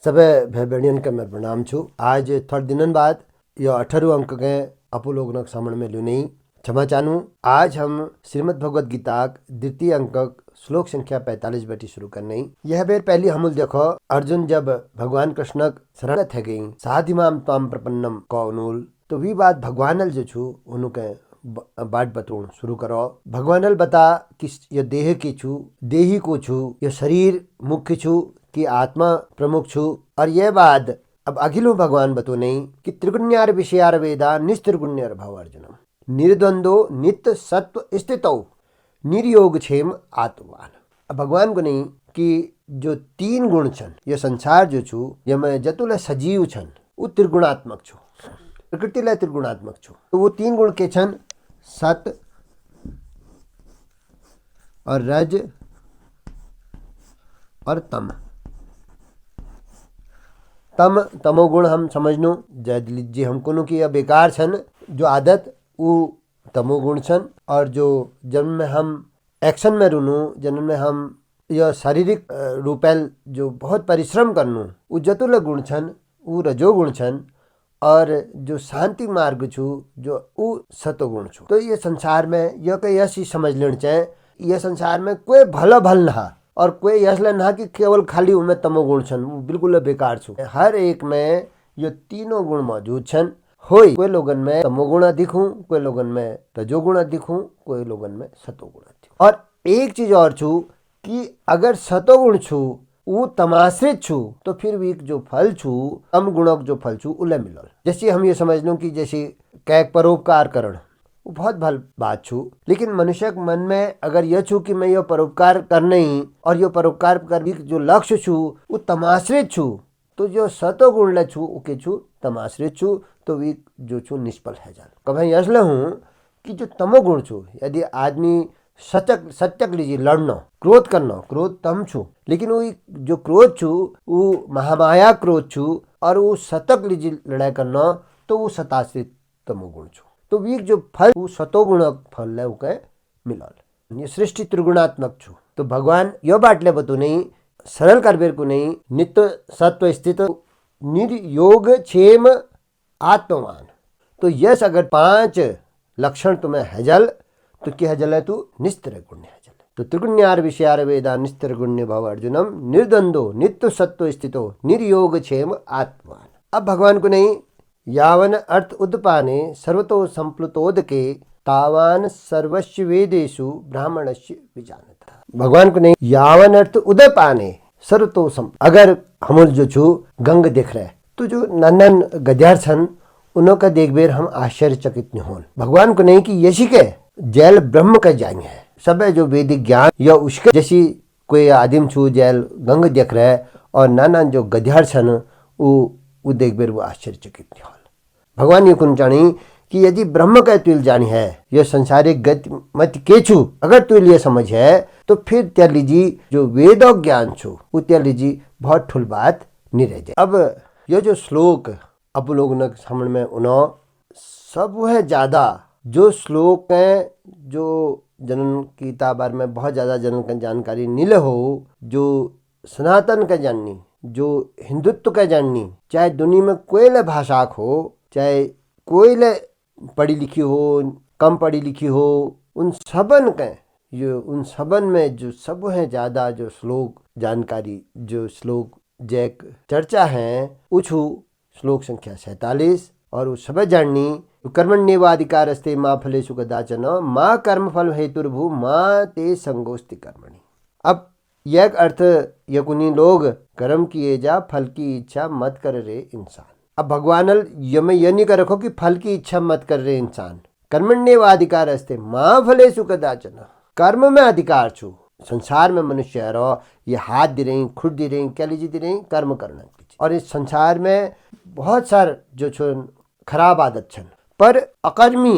सबै भाई बहनियन के मैं प्रणाम छु। आज थोड़ा दिनन बाद यो 18 अंक के अपू लोग सामने में ल्यू नहीं क्षमा चाहूँ। आज हम श्रीमद् भगवद गीता द्वितीय अंक श्लोक संख्या 45 बेटी शुरू करने। यह बेर पहली हमूल देखो अर्जुन जब भगवान कृष्ण शरण थे गई साधि माम ताम प्रपन्नम कौनूल, तो वी बात भगवानल जो छु उनके बाट बतूण शुरू करो। भगवानल बता कि ये देह की छु, देही को छु, ये शरीर मुख्य छु कि आत्मा प्रमुख छु। और यह बात अब अखिलो भगवान बतो नहीं कि त्रिगुण्यार विषयार वेदा निस्त्रिगुण्यार भाव अर्जुनम निर्द्वंदो नित्य सत्व स्थितौ निर्योग क्षेम आत्मवान। अब भगवान को नहीं कि जो तीन गुण छन ये संसार जो छु ये में जतुल सजीव छन वो त्रिगुणात्मक छु, प्रकृति ला त्रिगुणात्मक छु। तो वो तीन गुण के छन सत और रज और तम। तमोगुण हम समझनो जद लीजिए हमको नो कि बेकार छन जो आदत वो तमोगुण छन। और जो जन्म में हम एक्शन में रुनु, जन्म में हम यह शारीरिक रूपेल जो बहुत परिश्रम करनु वो जतुल गुण छन वो रजोगुण छन। और जो शांति मार्ग छु जो वो सतोगुण छु। तो ये संसार में यह कई ऐसी समझ लेना चाहे यह संसार में कोई भला भल नहा और कोई यसले ना कि केवल खाली उनमें तमोगुण छन वो बिल्कुल बेकार छु। हर एक में ये तीनों गुण मौजूद छन। होई कोई लोगन में तमोगुण दिखूं, कोई लोगन में रजोगुण दिखूं, कोई लोगन में सतोगुण दिखूं। और एक चीज और छु कि अगर सतोगुण छु वो तमाश्रित छु तो फिर भी जो फल छु तम गुणक जो फल छु उले मिलल। जैसे हम ये समझ लो कि जैसे कैक परोपकार करण वो बहुत भल बात छु, लेकिन मनुष्य के मन में अगर यह छु कि मैं यह परोपकार करना ही और यह परोपकार कर जो लक्ष्य छु वो तमाश्रित छु, तो जो सतोगुण ले छु उके छु तमाश्रित छु तो वी जो छु निष्फल है जाल। कभी यसले हूँ कि जो तमोगुण छु यदि आदमी सचक लीजिए लड़ना क्रोध करना क्रोध तम छु, लेकिन वो जो क्रोध छु वो महामाया क्रोध छु और वो सतक लीजिए लड़ाई करना तो वो सताश्रित तमोगुण छु। तो वी जो फल वो सतोगुण फल है उके मिलल। ये सृष्टि त्रिगुणात्मक छु। तो भगवान यो बाटले बतू नहीं सरल करबेर को नहीं नित्य सत्व स्थित निर्योग क्षेम आत्मवान। तो यस अगर 5 लक्षण तुम्हें हजल तो क्या हजल है तू निस्त्रिगुण्य हजल। तो त्रिगुण्यार विषयार वेदा निस्त्रिगुण्य भव अर्जुनम निर्द्वंदो नित्य सत्व स्थितो निर्योग क्षेम आत्मवान। अब भगवान को नहीं यावन अर्थ उद्पाने सर्वतो संप्लुतोदके तावान सर्वस्व वेदेषु ब्राह्मणस्य विजानता। भगवान को नहीं यावन अर्थ उदपाने सर्वतो सम। अगर हम जो छु गंग देख रहे तो जो नन्नन गद्यार छन उनका देख बेर हम आश्चर्यचकित नहीं होन। भगवान को नहीं कि यशी के जैल ब्रह्म का जान है सब जो वैदिक ज्ञान या उसके जैसी कोई आदिम छु जैल गंग देख रहे और नाना जो गद्यार छन वो देख बेर वो आश्चर्यचकित नहीं होन। भगवान ये कुन जानी कि यदि ब्रह्म का तुल जानी है यह संसारिक गति मत के छु अगर तुल ये समझ है तो फिर त्या लीजिए जो वेदों ज्ञान छु वो त्या लीजिए बहुत ठुल बात नहीं रह जाए। अब ये जो श्लोक अब लोग न सामने में उन्हों सब है ज्यादा जो श्लोक है जो जनन की ताबार में बहुत ज्यादा जनन का जानकारी नीले हो जो सनातन का जाननी जो हिंदुत्व का जाननी चाहे दुनिया में कोई ले भाषा हो चाहे कोई ले पढ़ी लिखी हो कम पढ़ी लिखी हो उन सबन के उन सबन में जो सब है ज्यादा जो श्लोक जानकारी जो श्लोक जैक चर्चा है उछु श्लोक संख्या 47 और उस सब जाननी कर्मण्येवाधिकार अस्ते माँ फलेषु कदाचन माँ कर्म फल हेतुर्भु माँ ते संगोस्ति कर्मणि। अब यह अर्थ यकुनी लोग कर्म किए जा फल की इच्छा मत कर रे इंसान। अब भगवान ये नहीं कर रखो कि फल की इच्छा मत कर रहे इंसान। कर्मण्येवाधिकार अस्ते माँ फलेषु कदाचन कर्म में अधिकार छु। संसार में मनुष्य रहो ये हाथ दे रही खुद दे रही क्या लीजिए दे रही कर्म करना। और इस संसार में बहुत सारे जो खराब आदत छन पर अकर्मी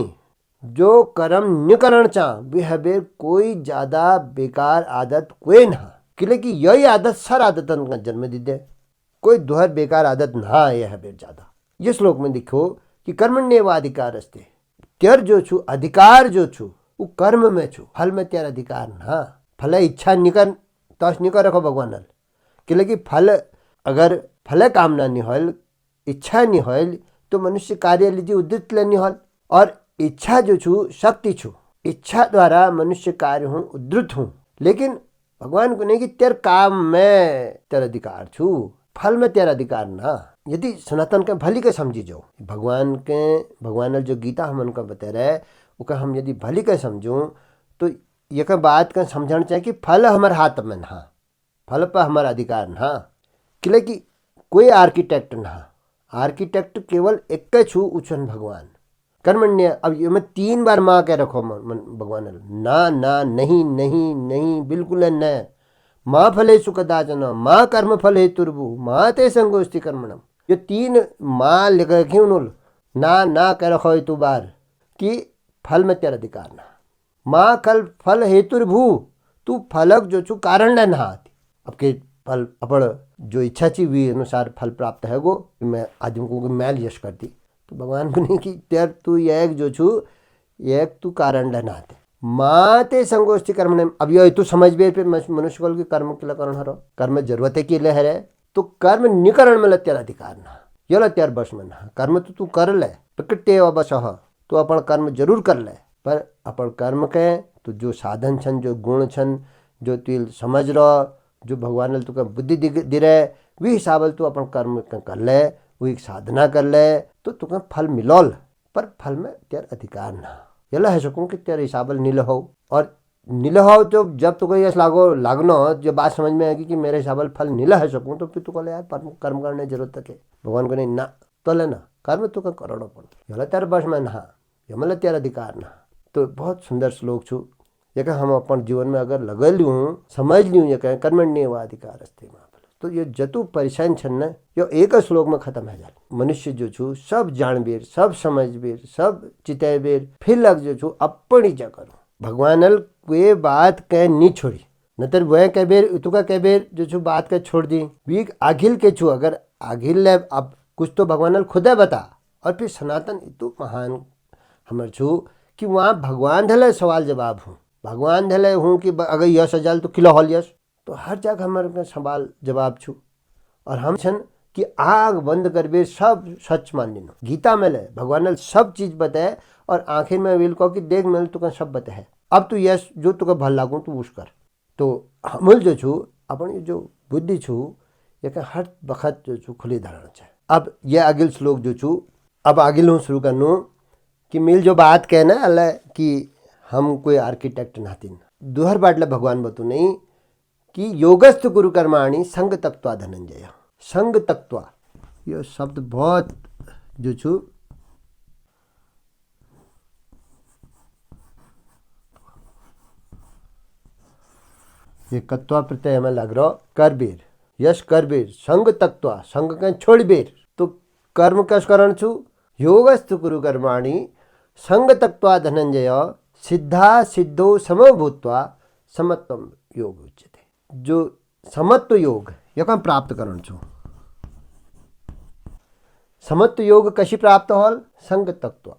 जो कर्म न करण चाह वे कोई ज्यादा बेकार आदत कोई ना क्योंकि यही आदत सर आदतन का जन्म दी दे कोई दोहर बेकार आदत ना यह बेर ज्यादा। ये श्लोक में देखो कि कर्मण्येवाधिकार अस्ते तेर जो छु अधिकार जो छु वो कर्म में छु फल में तेर अधिकार ना। फल इच्छा निकर तस निकर रखो भगवान क्योंकि फल अगर फल कामना नहीं होल, इच्छा नहीं होल तो मनुष्य कार्य लीजिए उद्दित नहीं होल। और इच्छा जो छू शक्ति छू, इच्छा द्वारा मनुष्य कार्य हूँ उद्धृत हूँ, लेकिन भगवान को नहीं कि तेर काम में तेरा अधिकार छू, फल में तेरा अधिकार ना। यदि सनातन के भली के समझी जो भगवान जो गीता हम उनका बता रहे उका हम यदि भली के समझूं तो यह बात का समझना चाहिए कि फल हमारे हाथ में ना, फल पर हमारा अधिकार ना। कि कोई आर्किटेक्ट ना, आर्किटेक्ट केवल एक छू उछन भगवान कर्मण्य। अब ये मैं 3 बार माँ कह रखो भगवान ना ना नहीं नहीं नहीं बिल्कुल न। माँ फलेषु कदाचन माँ कर्म फल हेतुर्भु माँ ते संगोष्ठी कर्मणम, ये 3 माँ लिख रखी उन्होंने। ना कह रखो तू बार कि फल में तेरा अधिकार ना, माँ कल फल हेतुर्भु, तू फलक जो छू कारण न नहाती। अब के फल अपड़ जो इच्छा ची वी अनुसार फल प्राप्त है गो, मैं आदमी को मैल यश करती तो भगवान को नहीं कि तेर तू एक जो छू एक तू कारण नहाते माँ ते संगोष्ठी कर्म ने। अब ये तू समझ बे पे मनुष्य को कर्म के लिए करण हरो, कर्म जरूरत है कि ले है तो कर्म निकरण में तेरा अधिकार ना, ये तेर बस में ना। कर्म तो तू कर ले प्रकृति बस तो अपन कर्म जरूर कर ले, पर अपन कर्म के तो जो साधन छन जो गुण छन जो तू समझ रहा जो भगवान ने तुका बुद्धि दे रहे वी हिसाब तू अपन कर्म कर ले, वो एक साधना कर ले तो तुका फल मिलोल, पर फल में तेर अधिकार ना। यला है सकूँ कि तेरे हिसाब नील हो और नील हो तो जब तुको यस लागनो जो बात समझ में आएगी कि मेरे हिसाब फल नीला है सकूँ तो फिर तुको ले यार कर्म करने जरूरत है भगवान को नहीं ना तो लेना कर्म तुका करोड़ों पड़ यला तेरे बस में ना, यमला तेरा अधिकार ना। तो बहुत सुंदर श्लोक छू ये हम अपन जीवन में अगर लग लूँ समझ लूँ ये कहें कर्मण्य अधिकार अस्ति तो ये जतु परेशान छन न यो एक श्लोक में खत्म है जाए। मनुष्य जो छू सब जानबीर सब समझबीर सब चितेबीर फिर लग जो छू अपनी जा करो भगवान कोई बात कह नहीं छोड़ी न तर वह कह बेर तुका कह बेर जो छू बात कह छोड़ दी वी आखिल के छू। अगर आखिल ले अब कुछ तो भगवान खुद बता और फिर सनातन इतु महान हमर छू कि वहाँ भगवान धले सवाल जवाब हूँ, भगवान धले हूँ कि अगर यश अजाल तो किलो हल यश तो हर जगह हमारे सवाल जवाब छू। और हम छन कि आग बंद कर बे सब सच मान लेना। गीता में ले भगवान ने सब चीज बताए और आखिर में विल को कि देख मिल तुका सब बताए, अब तू यश जो तुका भल लागू तू उस कर। तो हमल जो छू अपन जो बुद्धि छू ये हर वक्त जो छू खुली धारणा चाहिए। अब ये अगिल श्लोक जो छू अब आगिल हूँ शुरू करनू कि मिल जो बात कहना अल्लाह कि हम कोई आर्किटेक्ट नातिन दुहर बाटला भगवान बतू नहीं कि योगस्थ गुरु कर्माणी संग तत्वा धनंजय। संग तत्वा ये शब्द बहुत जो छू ये कत्वा प्रत्यय में लग रहा करबीर यश करबीर संग तत्वा संग के छोड़ बेर तो कर्म कस करण छू योगस्थ गुरु कर्माणी संग तत्वा धनंजय सिद्धा सिद्धो समो भूत्वा समत्वम योग उच्यते। जो समत्व योग यह प्राप्त करण छो। समत्व योग कशी प्राप्त होल संग तत्वा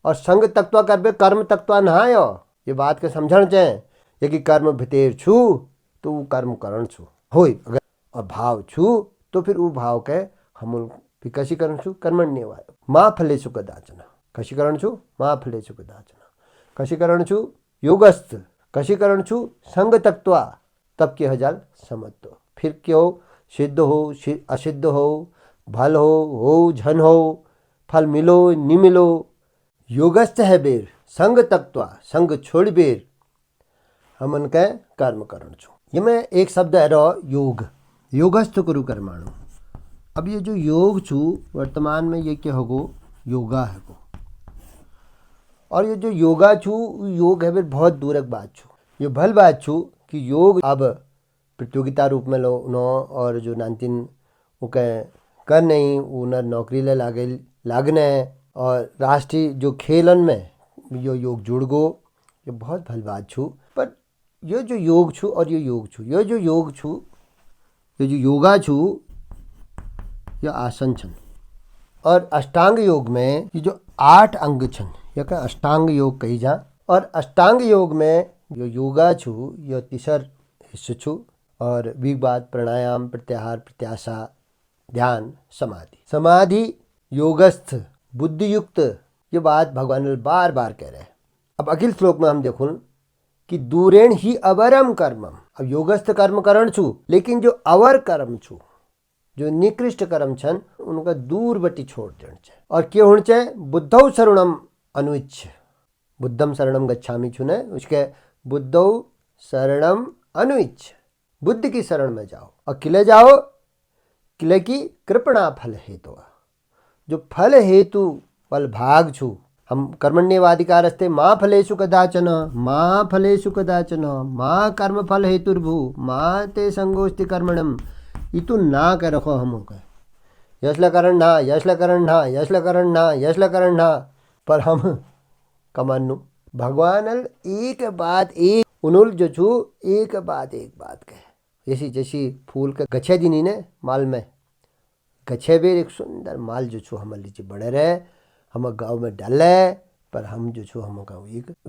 और संग तत्वा करबे कर्म तत्वा नहायो ये बात के समझण चाहे ये कि कर्म भितेर छू तो वो कर्म करण छू होई अगर और भाव छू तो फिर वो भाव के हम कशी करण छू कर्मण्य वाय माँ फलेषु कदाचन कशी करण छू माँ फलेषु कदाचन कशी करण छू योगस्थ कशी करण छू संग तत्वा तब के हजार समत्व फिर क्यों सिद्ध हो असिद्ध हो भल हो झन हो फल मिलो नि मिलो योगस्थ है बेर संग तत्वा संग छोड़ बेर हमन के कर्म करण छो। ये में एक शब्द है रो योग योगस्थ गुरु कर्माणु। अब ये जो योग छू वर्तमान में ये क्या होगो योगा है गो और ये जो योगा छू योग है बेर बहुत दूरक बात छू। ये भल बात छू कि योग अब प्रतियोगिता रूप में लो नो और जो नानतीन वो कर नहीं उन्हें नौकरी ले लागने और राष्ट्रीय जो खेलन में यो योग जुड़ गो ये बहुत भल बात छू। पर ये जो योग छू और ये योग छू ये जो योग छू ये जो योगा छू ये आसन छन और अष्टांग योग में ये जो 8 अंग छन ये का अष्टांग योग कही जा और अष्टांग योग में जो योगा छू ये तीसर हिस्सा छू और भी बात प्राणायाम प्रत्याहार प्रत्याशा ध्यान समाधि। समाधि योगस्थ बुद्धि युक्त, ये बात भगवान बार बार कह रहे हैं। अब अगले श्लोक में हम देखो कि दूरेण ही अवरम कर्मम। अब योगस्थ कर्म करण छु, लेकिन जो अवर कर्म छु, जो निकृष्ट कर्म छन, उनका दूर बटी छोड़ देना चाहिए। और क्यों होना चाहिए? बुद्धौ शरणम अनुच्छ, बुद्धम शरणम गच्छामि छु ने, उसके बुद्धौ शरणम अनुच्छ, बुद्ध की शरण में जाओ। और किले जाओ, किले की कृपणा फल हेतु, जो फल हेतु फल भाग छु। हम कर्मण्येवाधिकारस्ते माँ फलेषु कदाचन, माँ फलेषु कदाचन, माँ कर्म फल हेतुर्भू, माँ ते संगोस्ति कर्मणम। इतु ना के रखो हम यसला करण ना, यसला करण ना, यसला करण ना, यसला करण ना। पर हम कमानु भगवान एक बात एक उनुल जो छु, एक बात कहे। जैसी जैसी फूल के गछे दिनी ने माल में गछे बेर एक सुंदर माल जो छु हमारे लीचे बड़े रहे, हम गाँव में डाले, पर हम जो छु हम का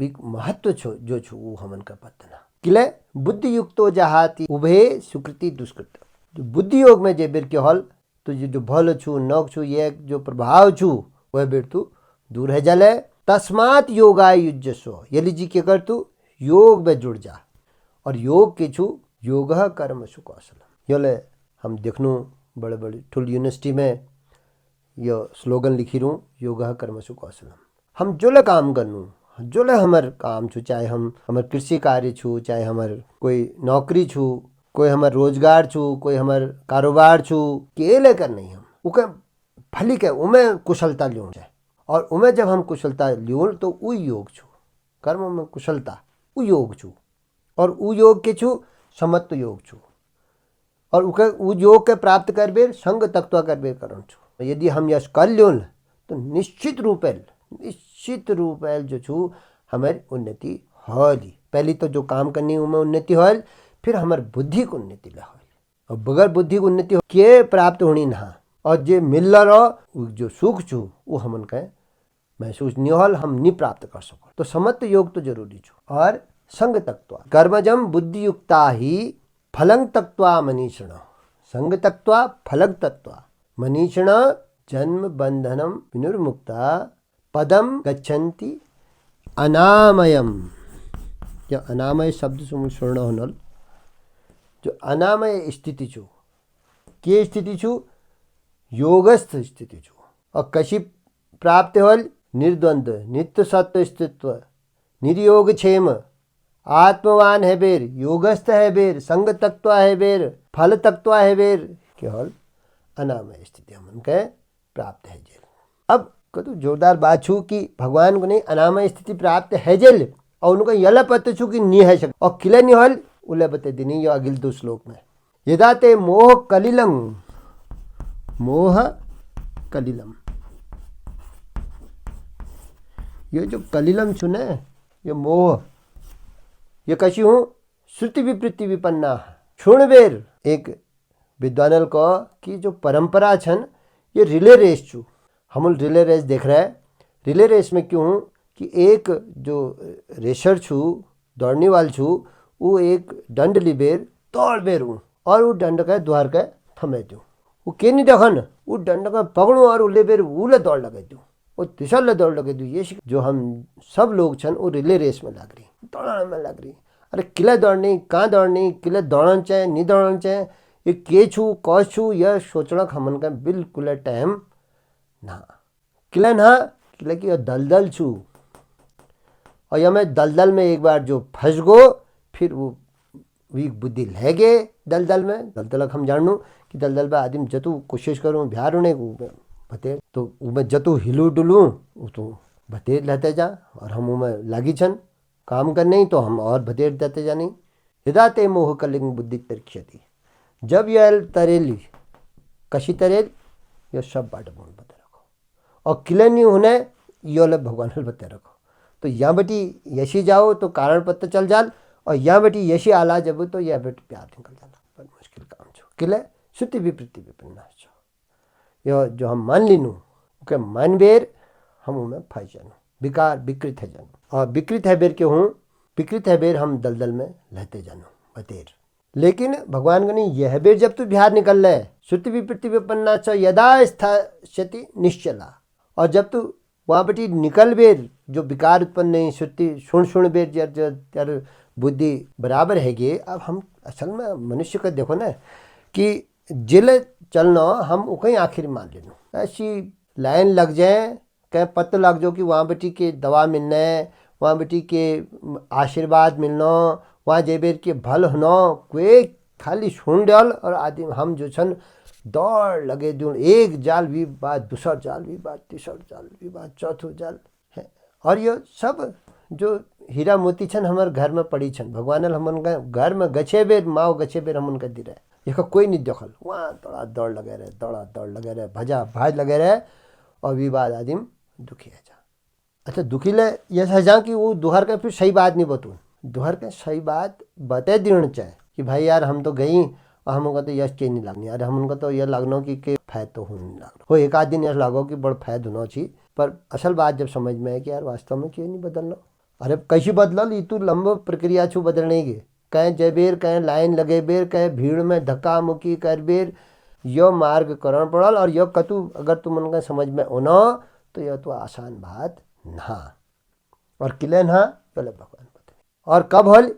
एक महत्व छो जो छु वो हमन का पता ना। किले बुद्धि युक्तो जहाती उभे सुकृति दुष्कृत। जो बुद्धि योग में जे बेर के हल, तो जो भल छु नौक छु, ये जो प्रभाव छु वह बेर तू दूर है जले। तस्मात योगाय युज्यस्व, यदि जी के कर तू योग में जुड़ जा। और योग के छु योग कर्म सु कौशलम। योले हम देखनू बड़े बड़े ठुल यूनिवर्सिटी में यो स्लोगन लिखी रू, योग कर्म सु कौशलम। हम जोले काम करनू, जोले हमार काम छु, चाहे हम हमार कृषि कार्य छु, चाहे हमार कोई नौकरी छु, कोई हमार रोजगार छु, कोई हमार कारोबार छु, केले कर नहीं हम उके भली के उमे कुशलता लियो जाए। और उमे जब हम कुशलता लियो तो उ योग छु, कर्म में कुशलता उ योग छु। और उ योग के छु समत्व योग छु। और उके उ योग के प्राप्त कर बेर संग तत्व कर बेर करण छु। यदि हम यश कर लियो तो निश्चित रूपेल जो छु हमारी उन्नति होली। पहली तो जो काम करनी उनमें उन्नति होल, फिर हमारे बुद्धि को उन्नति ला होल। और बगैर बुद्धि को उन्नति के प्राप्त होनी ना। और जे मिल रहो जो सुख छु वो हमन के महसूस नहीं होल, हम नहीं प्राप्त कर सको। तो समत्व योग तो जरूरी छु। और संग तत्व कर्मजम बुद्धि युक्ता ही फलं तत्वा मनीषिण, संग तत्वा फलं तत्वा मनीषिण जन्म बंधनम विनिर्मुक्ता पदम गच्छन्ति अनामयम। या अनामय शब्द सुन होनल, जो अनामय स्थिति छु, के स्थिति छु? योगस्थ स्थिति छु। और कशी प्राप्त होल? निर्द्वंद नित्य सत्व स्थित्व, निर्योग क्षेम, आत्मवान है बेर, योगस्थ है बेर, संग तत्व है बेर, फल तत्व है बेर, केवल अनामय स्थिति हमन के प्राप्त है जेल। अब कतो जोरदार बात छु कि भगवान को नहीं अनामय स्थिति प्राप्त है जेल, और उनको यला पत्त छु कि नहीं है शक। और किले नहीं होल उले बते दिनी यो अगिल दो श्लोक में। यदा ते मोह कलिलम, मोह कलिलम, ये जो कलिलम छु ने, ये मोह, ये कशी हूँ श्रुति विपरीति विपन्ना। छुण बेर एक विद्वानल को कि जो परंपरा छन ये रिले रेस छु। हम रिले रेस देख रहे हैं। रिले रेस में क्यों हूँ कि एक जो रेसर छु, दौड़ने वाल छु, वो एक दंड लिबेर दौड़ बेर हूँ, और वो दंड का द्वार का थमे दूँ। वो के नहीं देखन, वो दंड का पकड़ू और ले बेर उले दौड़ लगे दूँ, वो तिसल दौड़ लगे दूँ। ये जो हम सब लोग छन वो रिले रेस में लग रही, दौड़ने में लग रही। अरे किले दौड़नी, कहाँ दौड़नी, किले दौड़न चाहे नहीं दौड़न चाहे, ये के छू कौश छू, यह सोचना हमन का बिल्कुल टाइम ना। किले ना, किले की दलदल छू, और यह मैं दलदल में एक बार जो फंस गो, फिर वो वीक बुद्धि ले गए दलदल में। दलदल हम जानू कि दलदल में आदमी जतु कोशिश करूँ बिहार होने को भते, तो मैं जतु हिलू डुलूँ तो भतेर लेते जा, और हम उमें लागी छन काम करने ही, तो हम और भतेर देते जानी। यदा ते मोह कलिंग बुद्धि तरीक्षति, जब यह तरेली कशी तरेल, यह सब बाट बोल बता रखो। और किले नहीं होने यो ले भगवान बता रखो। तो यहाँ बेटी यशी जाओ तो कारण पत्ता चल जाल, और यहाँ बेटी यशी आला जब तो यह बेटी प्यार निकल जाला। पर मुश्किल काम छो। किले श्रुति विपरीति विपन्ना छो। यह जो हम मान लीनू के मन बेर हम उमें फंस जानू, विकार विकृत है जानू। और विकृत है बेर क्यों हूँ? विकृत है बेर हम दलदल में लहते जानू बतेर। लेकिन भगवान को नहीं, यह बेर जब तू बिहार निकल रहे श्रुति विपत्ति विपन्ना च यदा स्थास्यति निश्चला, और जब तू वहाँ बेटी निकल बेर जो विकार उत्पन्न नहीं श्रुति सुन बेर जर बुद्धि बराबर हैगी। अब हम असल में मनुष्य को देखो ना कि जिले चलना हम उकई आखिर मान लेना, ऐसी लाइन लग जाए कहीं पता लग जाओ कि वहाँ बेटी के दवा मिलना है, वहाँ बेटी के आशीर्वाद मिलना, वहाँ जेबेर के भल होना, कोई खाली सुन डाल और आदमी हम जो छन दौड़ लगे जो एक जाल भी बात, दूसरा जाल भी बात, तीसरा जाल भी बात, चौथो जाल है। और ये सब जो हीरा मोती छन हमारे घर में पड़ी छन, भगवान हमन का घर में गछे बेर माओ गछे बेर हमन का दी रहे, यह कोई नहीं देखल, वहाँ दौड़ा दौड़ लगे रहे, दौड़ा दौड़ लगे रहे, भजा भाज लगे रहे, और विवाद आदमी दुखी है जा। अच्छा दुखी ले यह सजा कि वो दोहर का फिर सही बात नहीं बतू, दोहर का सही बात बता देना चाहे कि भाई यार हम तो गई और हमको तो यश के नहीं लगनी, अरे हमको तो यह लगना कि फैद तो हो नहीं लगना हो, एक आध दिन यह लगो कि बड़ फैद होना चाहिए, पर असल बात जब समझ में है कि यार वास्तव में क्यों नहीं बदलना। अरे कैसी बदलल, ये तो लंबा प्रक्रिया छू बदलने की, कहीं जयबेर कहीं लाइन लगे बेर कहीं भीड़ में धक्का मुक्की कर बेर यो मार्ग करण पड़ल, और यो कतु अगर तुम उनका समझ में होना तो यह तो आसान बात ना, और किले ना पहले भगवान बताए। और कब होल,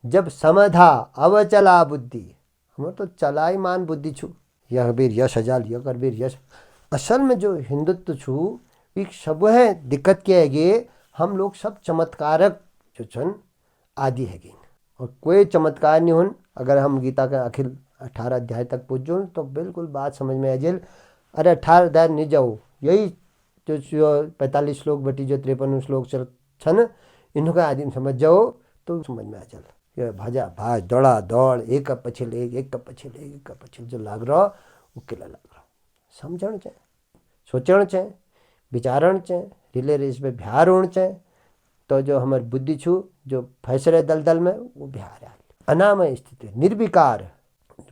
जब समधा अवचला बुद्धि, हम तो चलाई मान बुद्धि छू, यह बेर यश हजार यह कर बेर यश। असल में जो हिंदुत्व छू एक सब है दिक्कत क्या है, हम लोग सब चमत्कारक जो छन आदि है, और कोई चमत्कार नहीं होन। अगर हम गीता का आखिर 18 अध्याय तक पहुँचो तो बिल्कुल बात समझ में आ जाए। अरे 18 अध्याय नहीं जाओ, यही जो 45 श्लोक बटी जो 53 श्लोक छन इनका आदमी समझ जाओ तो समझ में आ जाए। ये भाजा भाज दौड़ा दौड़ एक कप पछिल एक कप पछिल एक कप पछिल जो लाग रहा वो किला लाग रहा, समझण चाहे, सोचण चाहे, विचारण चाहे, रिले रेस में बिहार होना चाहे, तो जो हमारी बुद्धि छू जो फैसले दल दल में वो बिहार है। अनामय स्थिति निर्विकार,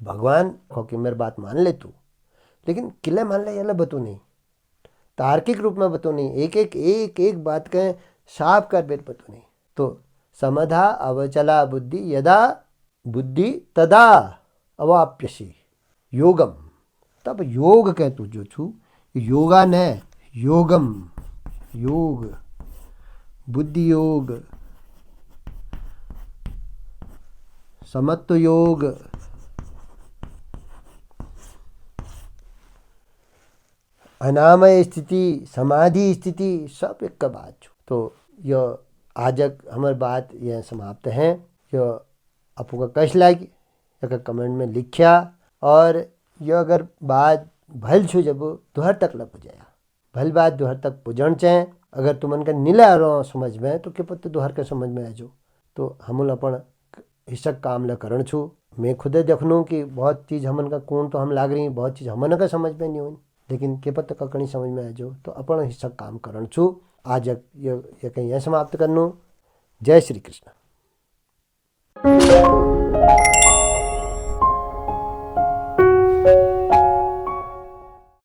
भगवान को कि मेरी बात मान ले तू, लेकिन किले मान ले ये बतू नहीं, तार्किक रूप में बतू नहीं, एक बात कहें साफ कर बेर बतू नहीं। तो समधा अवचला बुद्धि यदा बुद्धि तदा अवाप्यसी योगम, तब योग कह तू जो छू योगा न योगम, योग बुद्धि योग समत्व योग अनामय स्थिति समाधि स्थिति सब एक का बात छू। तो यह आजक हमारी बात यह समाप्त है। यह आपको का कैश लागी एक कमेंट में लिखिया, और यह अगर बात भल छू जब दोहर तक लग जाया, भल बात दोहर तक पुजन चाहे, अगर तुमन का नीला रहो समझ में तो के पत्ते दोहर के समझ में आ जाओ। तो हम अपन हिस्सक काम ल करण छू, मैं खुदे देखनू कि बहुत चीज़ हमन का कौन तो हम लाग रही, बहुत चीज़ हमन का समझ में नहीं हुई, लेकिन के पत्ते का कहीं समझ में आ जाओ तो अपन हिस्सक काम करण छू। आज ये कहीं यह समाप्त करनू। जय श्री कृष्ण।